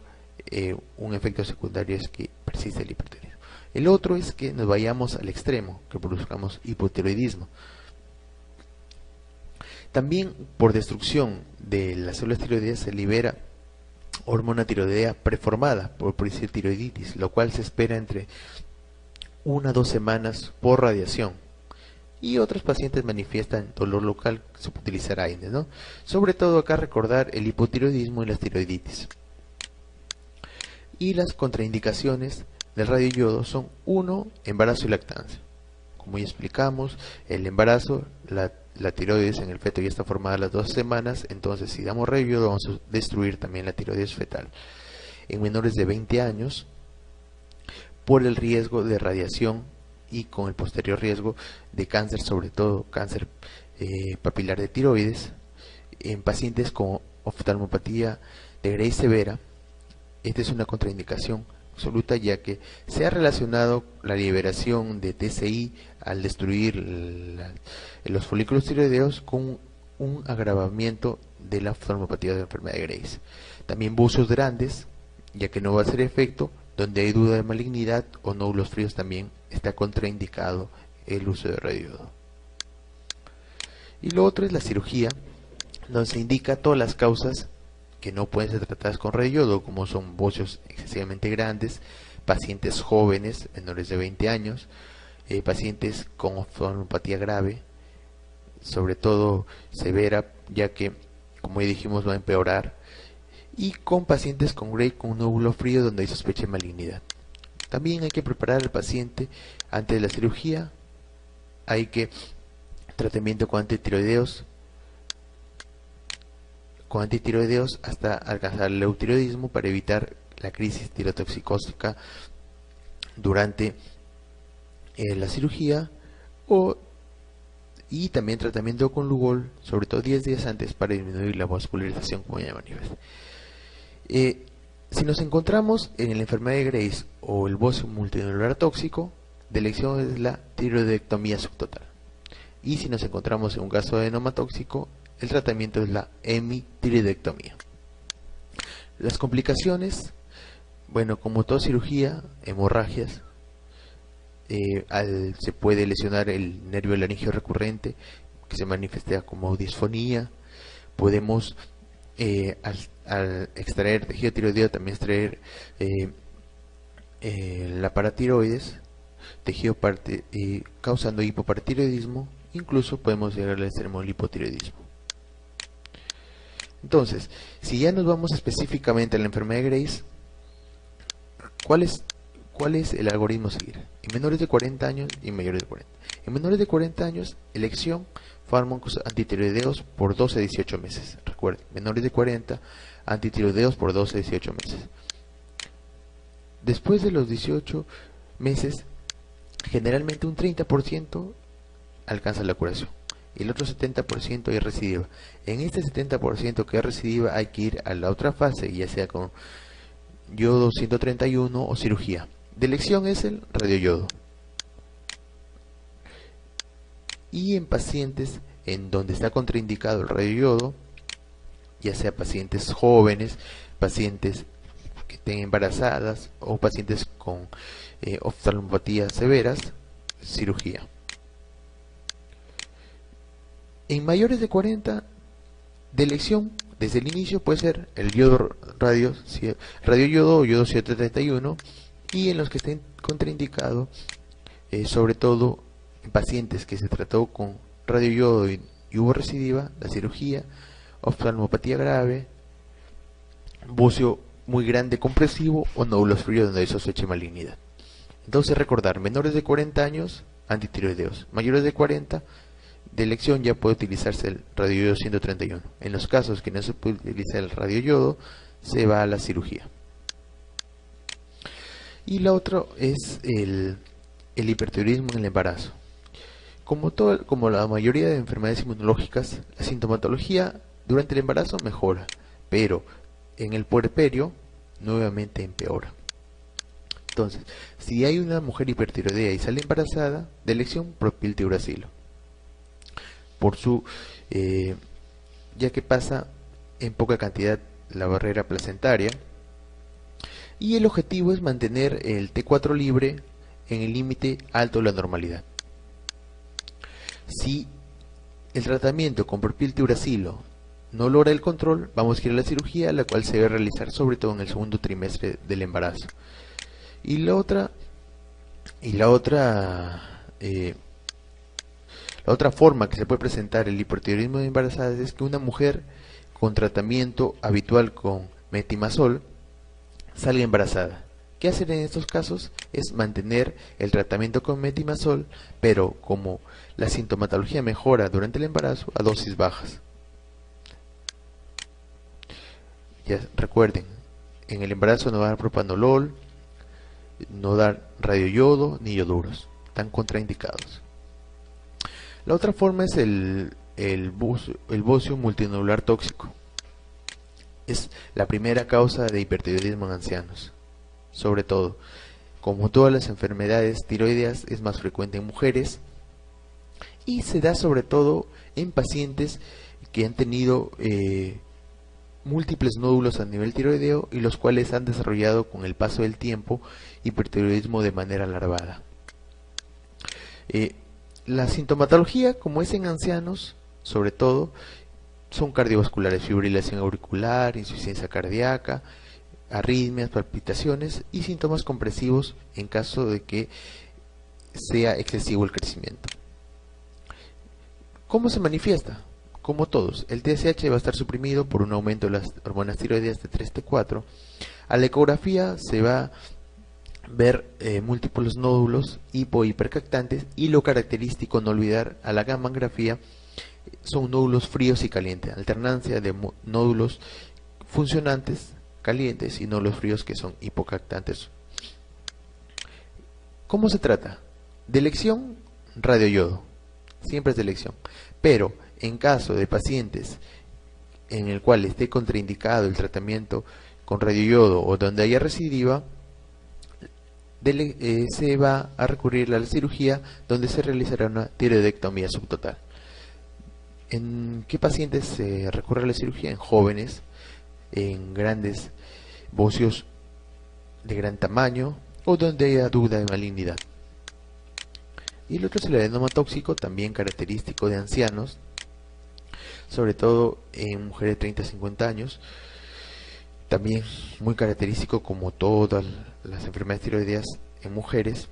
un efecto secundario es que persiste el hipertiroidismo. El otro es que nos vayamos al extremo, que produzcamos hipotiroidismo. También por destrucción de las células tiroideas se libera hormona tiroidea preformada, por decir tiroiditis, lo cual se espera entre 1 a 2 semanas por radiación. Y otros pacientes manifiestan dolor local, se puede utilizar AINES, ¿no? Sobre todo acá recordar el hipotiroidismo y las tiroiditis. Y las contraindicaciones del radioyodo son 1, embarazo y lactancia. Como ya explicamos, el embarazo, la tiroides en el feto ya está formada a las 2 semanas, entonces si damos radioyodo vamos a destruir también la tiroides fetal. En menores de 20 años, por el riesgo de radiación y con el posterior riesgo de cáncer, sobre todo cáncer papilar de tiroides, en pacientes con oftalmopatía de Graves severa. Esta es una contraindicación absoluta, ya que se ha relacionado la liberación de TCI al destruir los folículos tiroideos con un agravamiento de la oftalmopatía de la enfermedad de Graves. También buzos grandes, ya que no va a hacer efecto. Donde hay duda de malignidad o nódulos fríos, también está contraindicado el uso de radioyodo. Y lo otro es la cirugía, donde se indica todas las causas que no pueden ser tratadas con radioyodo, como son bocios excesivamente grandes, pacientes jóvenes, menores de 20 años, pacientes con oftalmopatía grave, sobre todo severa, ya que, como ya dijimos, va a empeorar, y con pacientes con Graves con un nódulo frío donde hay sospecha de malignidad. También hay que preparar al paciente antes de la cirugía. Hay que tratamiento con antitiroideos hasta alcanzar el eutiroidismo para evitar la crisis tirotoxicótica durante la cirugía, y también tratamiento con Lugol, sobre todo 10 días antes, para disminuir la vascularización, como ya manifesté. Si nos encontramos en la enfermedad de Graves o el bocio multinodular tóxico, de elección es la tiroidectomía subtotal. Y si nos encontramos en un caso de adenoma tóxico, el tratamiento es la hemitiroidectomía. Las complicaciones, bueno, como toda cirugía, hemorragias, se puede lesionar el nervio laringio recurrente, que se manifiesta como disfonía. Podemos al extraer tejido tiroideo también extraer la paratiroides, tejido causando hipoparatiroidismo. Incluso podemos llegar al extremo del hipotiroidismo. Entonces, si ya nos vamos específicamente a la enfermedad de Graves, ¿cuál es el algoritmo a seguir? En menores de 40 años y mayores de 40. En menores de 40 años, elección fármacos antitiroideos por 12 a 18 meses. Recuerden, menores de 40, antitiroideos por 12 a 18 meses. Después de los 18 meses, generalmente un 30% alcanza la curación. y el otro 70% hay recidiva. En este 70% que hay recidiva hay que ir a la otra fase, ya sea con yodo 131 o cirugía. De elección es el radioyodo. Y en pacientes en donde está contraindicado el radioyodo, ya sea pacientes jóvenes, pacientes que estén embarazadas o pacientes con oftalmopatías severas, cirugía. En mayores de 40, de elección desde el inicio puede ser el yodo radioyodo o yodo 131, y en los que estén contraindicados, sobre todo en pacientes que se trató con radioyodo y hubo recidiva, la cirugía, oftalmopatía grave, bucio muy grande compresivo o nódulos fríos donde hay sospecha de malignidad. Entonces recordar, menores de 40 años, antitiroideos. Mayores de 40, de elección ya puede utilizarse el radioyodo 131. En los casos que no se puede utilizar el radioyodo, se va a la cirugía. Y la otra es el hipertiroidismo en el embarazo. Como la mayoría de enfermedades inmunológicas, la sintomatología durante el embarazo mejora, pero en el puerperio nuevamente empeora. Entonces, si hay una mujer hipertiroidea y sale embarazada, de elección propiltiuracilo, por su ya que pasa en poca cantidad la barrera placentaria, y el objetivo es mantener el T4 libre en el límite alto de la normalidad. Si el tratamiento con propiltiuracilo no logra el control, vamos a ir a la cirugía, la cual se debe realizar sobre todo en el segundo trimestre del embarazo. Y la otra forma que se puede presentar el hipertiroidismo de embarazadas es que una mujer con tratamiento habitual con metimazol salga embarazada. ¿Qué hacer en estos casos? Es mantener el tratamiento con metimazol, pero como la sintomatología mejora durante el embarazo, a dosis bajas. Ya recuerden, en el embarazo no dar propanolol, no dar radioyodo ni ioduros, están contraindicados. La otra forma es el bocio multinodular tóxico. Es la primera causa de hipertiroidismo en ancianos. Sobre todo, como todas las enfermedades tiroideas, es más frecuente en mujeres y se da sobre todo en pacientes que han tenido múltiples nódulos a nivel tiroideo y los cuales han desarrollado con el paso del tiempo hipertiroidismo de manera larvada. La sintomatología, como es en ancianos, sobre todo, son cardiovasculares, fibrilación auricular, insuficiencia cardíaca, arritmias, palpitaciones y síntomas compresivos en caso de que sea excesivo el crecimiento. ¿Cómo se manifiesta? Como todos, el TSH va a estar suprimido por un aumento de las hormonas tiroideas de 3T4. A la ecografía se va a ver múltiples nódulos hipercactantes, y lo característico, no olvidar, a la gammagrafía son nódulos fríos y calientes, alternancia de nódulos funcionantes calientes y nódulos fríos que son hipocactantes. ¿Cómo se trata? De elección, radioyodo, siempre es de elección, pero en caso de pacientes en el cual esté contraindicado el tratamiento con radioyodo o donde haya recidiva, se va a recurrir a la cirugía, donde se realizará una tiroidectomía subtotal. ¿En qué pacientes se recurre a la cirugía? En jóvenes, en grandes bocios de gran tamaño o donde haya duda de malignidad. Y el otro es el adenoma tóxico, también característico de ancianos, sobre todo en mujeres de 30 a 50 años, también muy característico como todas las enfermedades tiroideas en mujeres,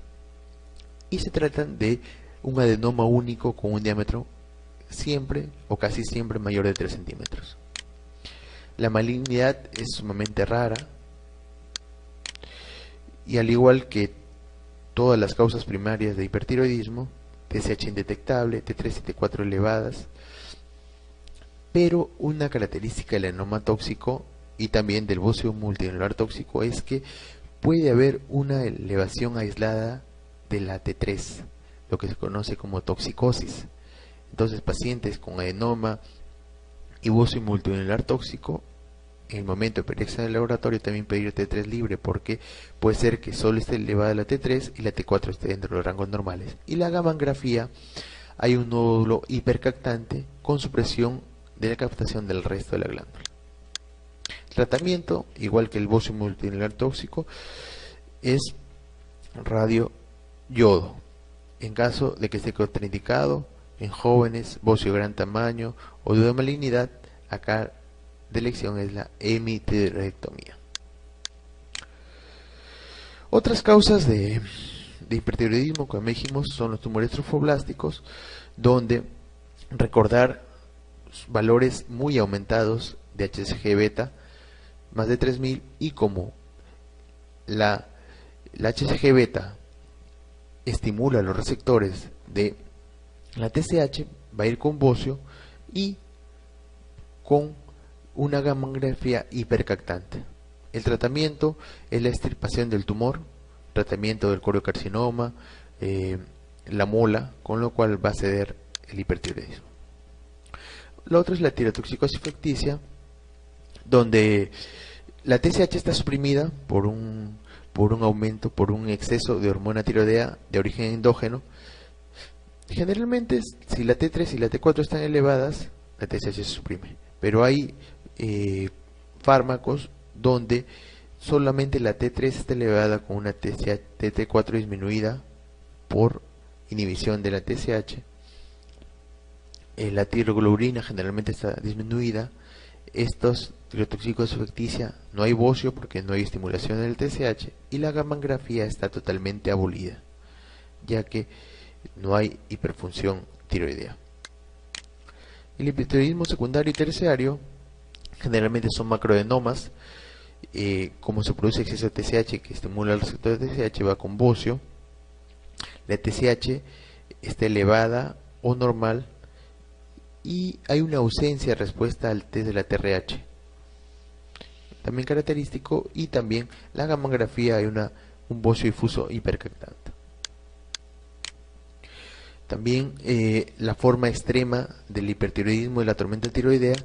y se tratan de un adenoma único con un diámetro siempre o casi siempre mayor de 3 centímetros. La malignidad es sumamente rara, y al igual que todas las causas primarias de hipertiroidismo, TSH indetectable, T3 y T4 elevadas, pero una característica del adenoma tóxico y también del bocio multinodular tóxico es que puede haber una elevación aislada de la T3, lo que se conoce como toxicosis. Entonces, pacientes con adenoma y bocio multinodular tóxico, en el momento de pedirse en el laboratorio también pedir T3 libre, porque puede ser que solo esté elevada la T3 y la T4 esté dentro de los rangos normales. Y la gamangrafía, hay un nódulo hipercaptante con supresión de la captación del resto de la glándula. Tratamiento, igual que el bocio multinodular tóxico, es radioyodo. En caso de que esté contraindicado en jóvenes, bocio de gran tamaño o de malignidad, acá de elección es la hemitiroidectomía. Otras causas de hipertiroidismo, como dijimos, son los tumores trofoblásticos, donde recordar valores muy aumentados de HCG beta, más de 3000, y como la HCG beta estimula los receptores de la TSH, va a ir con bocio y con una gamangrafía hipercaptante. El tratamiento es la extirpación del tumor, tratamiento del coriocarcinoma, la mola, con lo cual va a ceder el hipertiroidismo. Lo otro es la tirotoxicosis ficticia, donde la TSH está suprimida por un aumento, por un exceso de hormona tiroidea de origen endógeno. Generalmente, si la T3 y la T4 están elevadas, la TSH se suprime, pero hay fármacos donde solamente la T3 está elevada con una T4 disminuida por inhibición de la TSH. La tiroglobulina generalmente está disminuida. Estos tirotoxicosis ficticia, no hay bocio porque no hay estimulación del TSH, y la gamangrafía está totalmente abolida, ya que no hay hiperfunción tiroidea. El hipertiroidismo secundario y terciario generalmente son macroadenomas. Como se produce exceso de TSH que estimula el receptor de TSH, va con bocio. La TSH está elevada o normal y hay una ausencia de respuesta al test de la TRH, también característico, y también la gamangrafía hay un bocio difuso hipercaptante. También la forma extrema del hipertiroidismo es la tormenta tiroidea,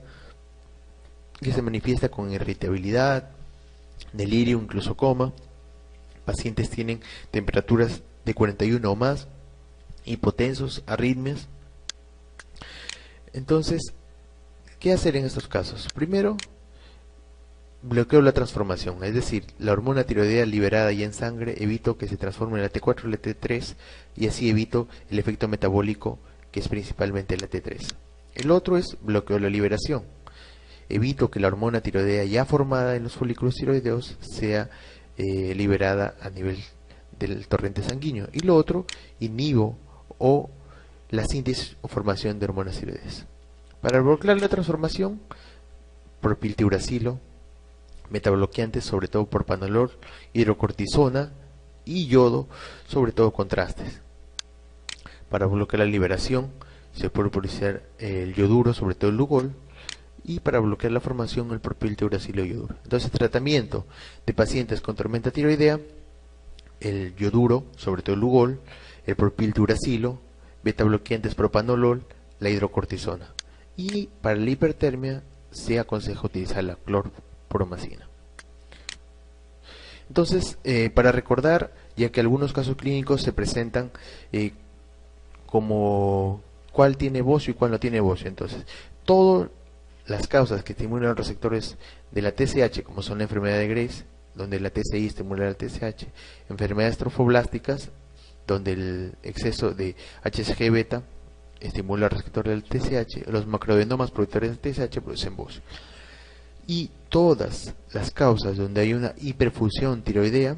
que se manifiesta con irritabilidad, delirio, incluso coma. Pacientes tienen temperaturas de 41 o más, hipotensos, arritmias. Entonces, ¿qué hacer en estos casos? Primero, bloqueo la transformación, es decir, la hormona tiroidea liberada ya en sangre, evito que se transforme en la T4 y la T3, y así evito el efecto metabólico, que es principalmente la T3. El otro es bloqueo la liberación. Evito que la hormona tiroidea ya formada en los folículos tiroideos sea liberada a nivel del torrente sanguíneo. Y lo otro, inhibo o la síntesis o formación de hormonas tiroideas. Para bloquear la transformación, propiltiuracilo, metabloqueantes, sobre todo propanolol, hidrocortisona y yodo, sobre todo contrastes. Para bloquear la liberación, se puede utilizar el yoduro, sobre todo el lugol, y para bloquear la formación, el propiltiuracilo yoduro. Entonces, tratamiento de pacientes con tormenta tiroidea: el yoduro, sobre todo el lugol, el propiltiuracilo, beta bloqueantes propanolol, la hidrocortisona. Y para la hipertermia se aconseja utilizar la clorpromacina. Entonces, para recordar, ya que algunos casos clínicos se presentan como cuál tiene bocio y cuál no tiene bocio. Entonces, todas las causas que estimulan los receptores de la TSH, como son la enfermedad de Graves, donde la TSI estimula la TSH, enfermedades trofoblásticas, donde el exceso de HCG beta estimula el receptor del TSH, los macroadenomas productores del TSH producen bocio. Y todas las causas donde hay una hiperfusión tiroidea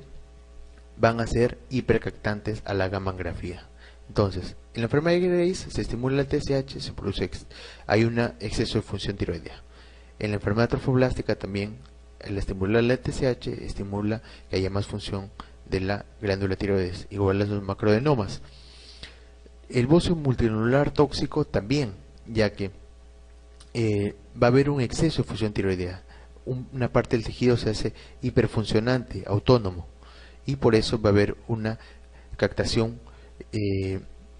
van a ser hipercaptantes a la gamangrafía. Entonces, en la enfermedad de Graves se estimula el TSH, se produce hay un exceso de función tiroidea. En la enfermedad trofoblástica también, al estimular la TSH, estimula que haya más función de la glándula tiroides, igual a los macroadenomas. El bocio multinodular tóxico también, ya que va a haber un exceso de función tiroidea. Una parte del tejido se hace hiperfuncionante, autónomo, y por eso va a haber una captación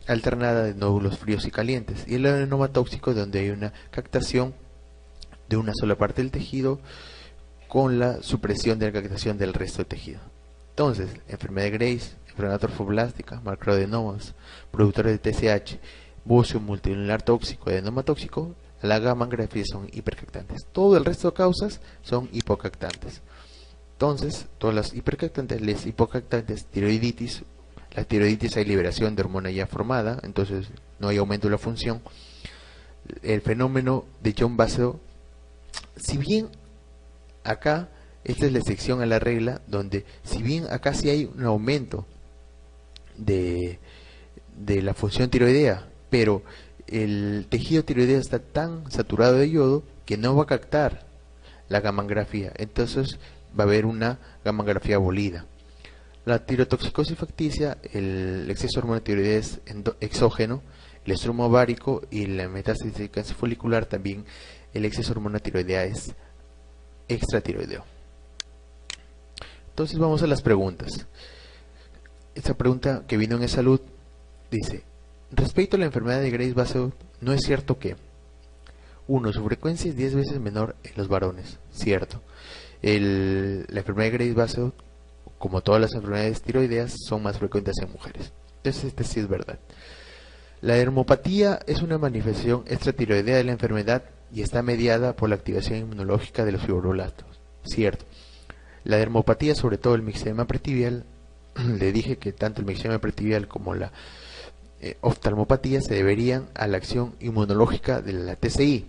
alternada de nódulos fríos y calientes, y el adenoma tóxico donde hay una captación de una sola parte del tejido con la supresión de la captación del resto del tejido. Entonces, enfermedad de Graves, enfermedad trofoblástica, macroadenomas, productores de TSH, bocio multinuclear tóxico, adenoma tóxico, la gamangrafía son hipercaptantes. Todo el resto de causas son hipocaptantes. Entonces, todas las hipercaptantes, las hipocaptantes, tiroiditis, la tiroiditis hay liberación de hormona ya formada, entonces no hay aumento de la función. El fenómeno de John Basedow, si bien acá, esta es la excepción a la regla, donde si bien acá sí hay un aumento de la función tiroidea, pero el tejido tiroideo está tan saturado de yodo que no va a captar la gamangrafía, entonces va a haber una gamangrafía abolida. La tirotoxicosis facticia, el exceso de hormona tiroidea es exógeno, el estroma ovárico y la metástasis de cáncer folicular también, el exceso de hormona tiroidea es extratiroideo. Entonces vamos a las preguntas. Esta pregunta que vino en salud dice: respecto a la enfermedad de Graves-Basedow, ¿no es cierto que 1. Su frecuencia es 10 veces menor en los varones? Cierto. La enfermedad de Graves-Basedow, como todas las enfermedades tiroideas, son más frecuentes en mujeres. Entonces este sí es verdad. La dermopatía es una manifestación extratiroidea de la enfermedad y está mediada por la activación inmunológica de los fibroblastos. Cierto. La dermopatía, sobre todo el mixedema pretibial, le dije que tanto el mixedema pretibial como la oftalmopatía se deberían a la acción inmunológica de la TCI.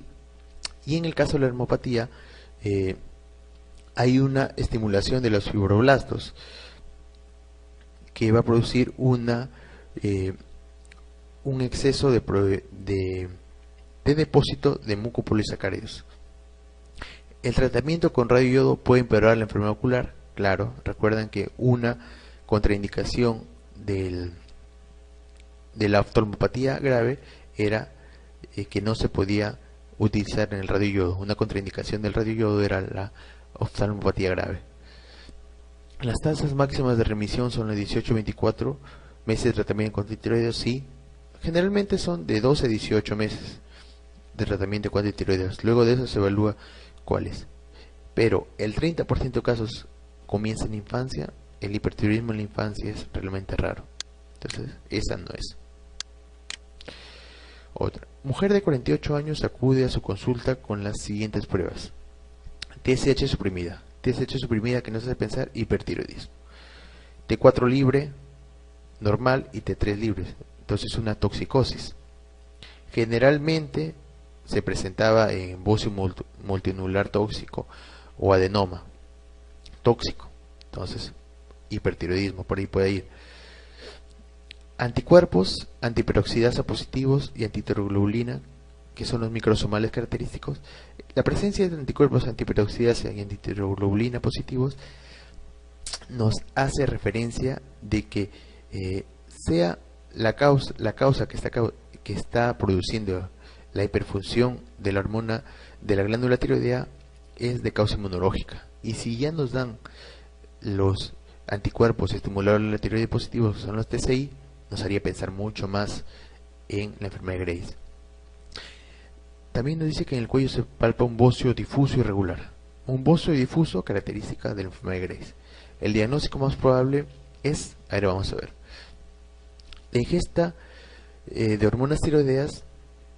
Y en el caso de la dermopatía, hay una estimulación de los fibroblastos que va a producir un exceso de depósito de mucopolisacáridos. El tratamiento con radioyodo puede empeorar la enfermedad ocular. Claro, recuerden que una contraindicación de la oftalmopatía grave era que no se podía utilizar en el radioyodo. Una contraindicación del radioyodo era la oftalmopatía grave. Las tasas máximas de remisión son las 18-24 meses de tratamiento con antitiroideos. Sí, generalmente son de 12 a 18 meses de tratamiento con antitiroideos. Luego de eso se evalúa cuáles. Pero el 30% de casos comienza en la infancia. El hipertiroidismo en la infancia es realmente raro. Entonces, esa no es. Otra. Mujer de 48 años acude a su consulta con las siguientes pruebas: TSH suprimida. TSH suprimida que nos hace pensar hipertiroidismo. T4 libre, normal, y T3 libre. Entonces una toxicosis. Generalmente se presentaba en bocio multinuclear tóxico o adenoma tóxico. Entonces, hipertiroidismo, por ahí puede ir. Anticuerpos, antiperoxidasa positivos y antitiroglobulina, que son los microsomales característicos. La presencia de anticuerpos, antiperoxidasa y antitiroglobulina positivos nos hace referencia de que sea la causa que está produciendo la hiperfunción de la hormona de la glándula tiroidea es de causa inmunológica. Y si ya nos dan los anticuerpos estimuladores de la tiroides positivos, que son los TCI, nos haría pensar mucho más en la enfermedad de Graves. También nos dice que en el cuello se palpa un bocio difuso irregular. Un bocio difuso, característica de la enfermedad de Graves. El diagnóstico más probable es, ahora vamos a ver, la ingesta de hormonas tiroideas.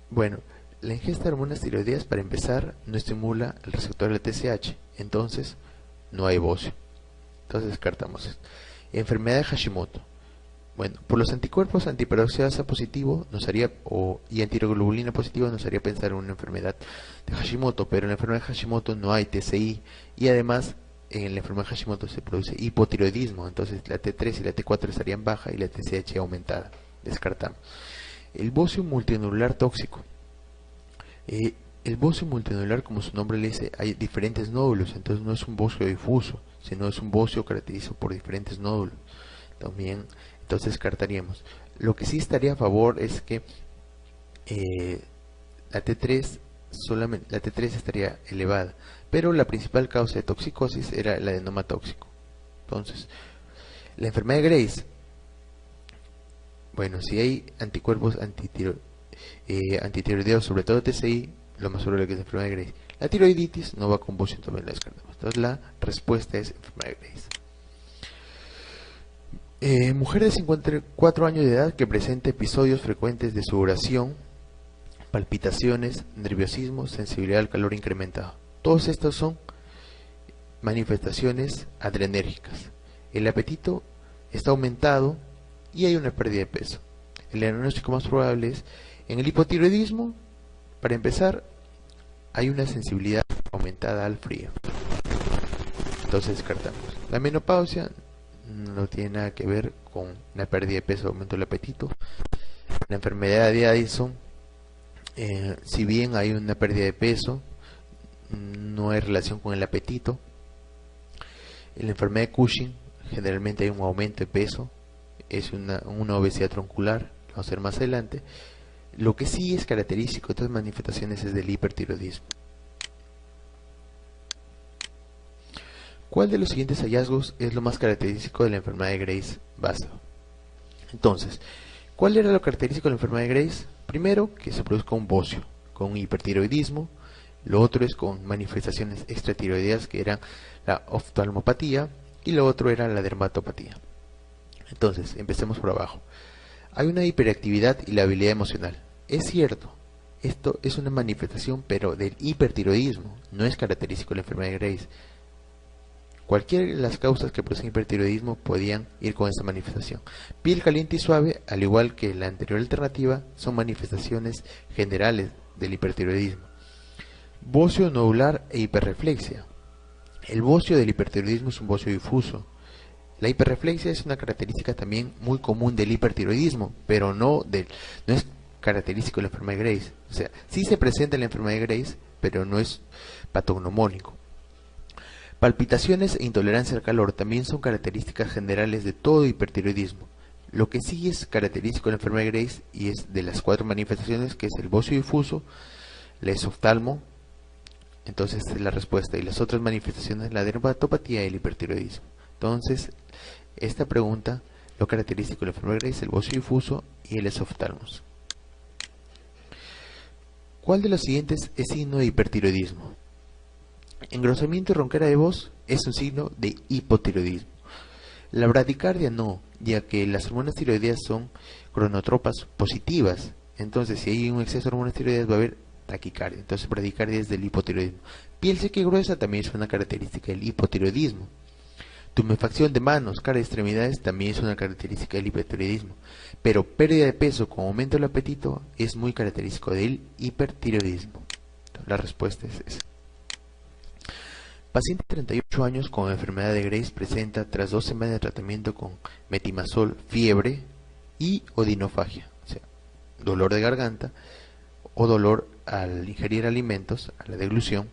Bueno, la ingesta de hormonas tiroideas, para empezar, no estimula el receptor del TSH, entonces no hay bocio. Entonces descartamos esto. Enfermedad de Hashimoto. Bueno, por los anticuerpos antiperoxidasa positivo y antiroglobulina positivo nos haría pensar en una enfermedad de Hashimoto, pero en la enfermedad de Hashimoto no hay TCI y además en la enfermedad de Hashimoto se produce hipotiroidismo, entonces la T3 y la T4 estarían baja y la TSH aumentada. Descartamos. El bocio multinuclear tóxico. El bocio multinuclear, como su nombre le dice, hay diferentes nódulos, entonces no es un bocio difuso, sino es un bocio caracterizado por diferentes nódulos. También, entonces descartaríamos. Lo que sí estaría a favor es que la T3 estaría elevada, pero la principal causa de toxicosis era el adenoma tóxico. Entonces, la enfermedad de Graves, Bueno, si hay anticuerpos antitiroideos, sobre todo TSI, lo más probable que es enfermedad de Graves. La tiroiditis no va con convulsión, también la descartamos. Entonces la respuesta es enfermedad de Graves. Mujer de 54 años de edad que presenta episodios frecuentes de sudoración, palpitaciones, nerviosismo, sensibilidad al calor incrementado. Todos estos son manifestaciones adrenérgicas. El apetito está aumentado y hay una pérdida de peso. El diagnóstico más probable es en el hipotiroidismo. Para empezar, hay una sensibilidad aumentada al frío. Entonces descartamos. La menopausia no tiene nada que ver con la pérdida de peso o aumento del apetito. La enfermedad de Addison, si bien hay una pérdida de peso, no hay relación con el apetito. En la enfermedad de Cushing generalmente hay un aumento de peso, es una obesidad troncular, vamos a ver más adelante. Lo que sí es característico de estas manifestaciones es del hipertiroidismo. ¿Cuál de los siguientes hallazgos es lo más característico de la enfermedad de Graves-Bassett? Entonces, ¿cuál era lo característico de la enfermedad de Graves? Primero, que se produzca un bocio, con un hipertiroidismo. Lo otro es con manifestaciones extratiroideas, que eran la oftalmopatía, y lo otro era la dermatopatía. Entonces, empecemos por abajo. Hay una hiperactividad y la habilidad emocional. Es cierto, esto es una manifestación, pero del hipertiroidismo, no es característico de la enfermedad de Graves. Cualquiera de las causas que producen hipertiroidismo podían ir con esta manifestación. Piel caliente y suave, al igual que la anterior alternativa, son manifestaciones generales del hipertiroidismo. Bocio nodular e hiperreflexia. El bocio del hipertiroidismo es un bocio difuso. La hiperreflexia es una característica también muy común del hipertiroidismo, pero no es característico de la enfermedad de Graves. O sea, sí se presenta en la enfermedad de Graves, pero no es patognomónico. Palpitaciones e intolerancia al calor también son características generales de todo hipertiroidismo. Lo que sí es característico de la enfermedad de Graves, y es de las 4 manifestaciones, que es el bocio difuso, la esoftalmo, entonces es la respuesta, y las otras manifestaciones, la dermatopatía y el hipertiroidismo. Entonces, esta pregunta, lo característico de la enfermedad de Graves, el bocio difuso y el esoftalmos. ¿Cuál de los siguientes es signo de hipertiroidismo? Engrosamiento y ronquera de voz es un signo de hipotiroidismo. La bradicardia no, ya que las hormonas tiroideas son cronotropas positivas. Entonces, si hay un exceso de hormonas tiroideas va a haber taquicardia. Entonces, bradicardia es del hipotiroidismo. Piel seca y gruesa también es una característica del hipotiroidismo. Tumefacción de manos, cara y extremidades también es una característica del hipertiroidismo. Pero pérdida de peso con aumento del apetito es muy característico del hipertiroidismo. Entonces, la respuesta es esa. Paciente de 38 años con enfermedad de Graves presenta tras 2 semanas de tratamiento con metimazol fiebre y odinofagia, o sea, dolor de garganta o dolor al ingerir alimentos, a la deglución,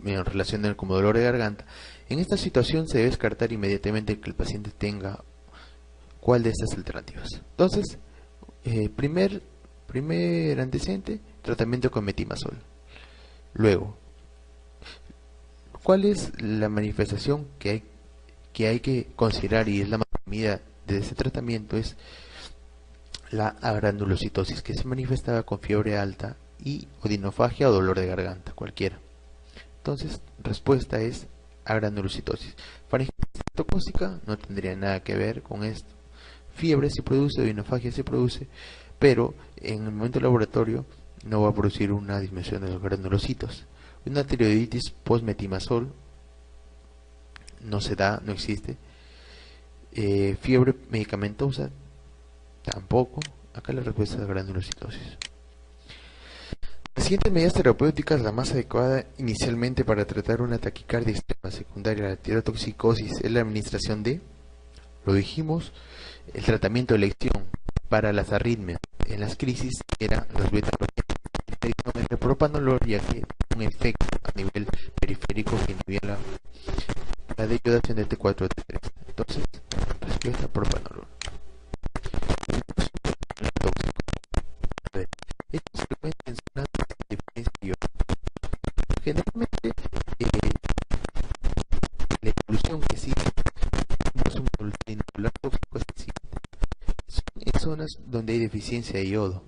en relación como dolor de garganta. En esta situación se debe descartar inmediatamente que el paciente tenga cuál de estas alternativas. Entonces, primer antecedente, tratamiento con metimazol. Luego, ¿cuál es la manifestación que hay que considerar y es la más temida de este tratamiento? Es la agranulocitosis, que se manifestaba con fiebre alta y odinofagia o dolor de garganta, cualquiera. Entonces, respuesta es agranulocitosis. Faringitis toxicótica no tendría nada que ver con esto. Fiebre se produce, odinofagia se produce, pero en el momento del laboratorio no va a producir una disminución de los granulocitos. Una tiroiditis post-metimazol no se da, no existe. Fiebre medicamentosa tampoco. Acá la respuesta es granulocitosis. Las siguientes medidas terapéuticas, la más adecuada inicialmente para tratar una taquicardia extrema secundaria a la tirotoxicosis es la administración de, lo dijimos, el tratamiento de elección para las arritmias en las crisis era los beta-bloqueadores, el propanolol, ya que un efecto a nivel periférico que inhibía la degradación de T4 a T3. Entonces, respuesta propanolol. Esto se frecuente en zonas de diferencia y generalmente la evolución que sigue es un inocular tóxico es el siguiente. zonas donde hay deficiencia de yodo,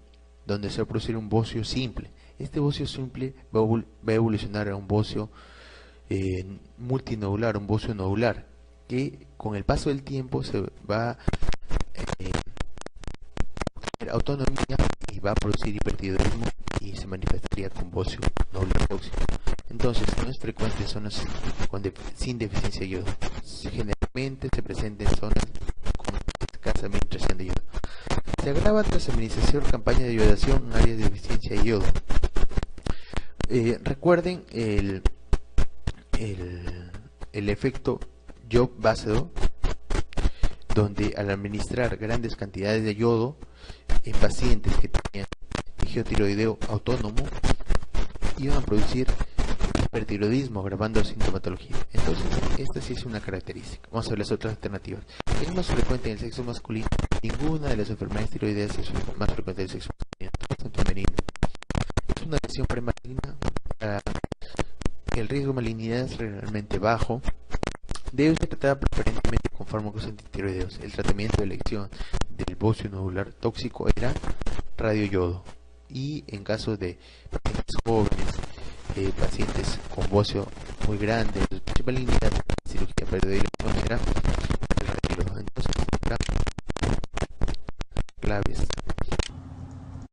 donde se va a producir un bocio simple. Este bocio simple va a evolucionar a un bocio multinodular, un bocio nodular, que con el paso del tiempo se va a tener autonomía y va a producir hipertiroidismo y se manifestaría con bocio nodular tóxico. Entonces, no es frecuente en zonas sin deficiencia de yodo. Generalmente se presenta en zonas con escasa administración de yodo. Se agrava tras administración campaña de iodación en áreas de deficiencia de yodo. Recuerden el efecto Job-Basedow, donde al administrar grandes cantidades de yodo en pacientes que tenían tejido tiroideo autónomo, iban a producir hipertiroidismo, agravando la sintomatología. Entonces, esta sí es una característica. Vamos a ver las otras alternativas. Es más frecuente en el sexo masculino. Ninguna de las enfermedades tiroideas es más frecuente en el sexo masculino. Todas son femeninas. Es una lesión premaligna. El riesgo de malignidad es realmente bajo. Debe ser tratada preferentemente con fármacos antitiroideos. El tratamiento de elección del bocio nodular tóxico era radioyodo. Y en caso de pacientes jóvenes, pacientes con bocio muy grande, de malignidad, cirugía periodización era el radioyodo. Entonces, claves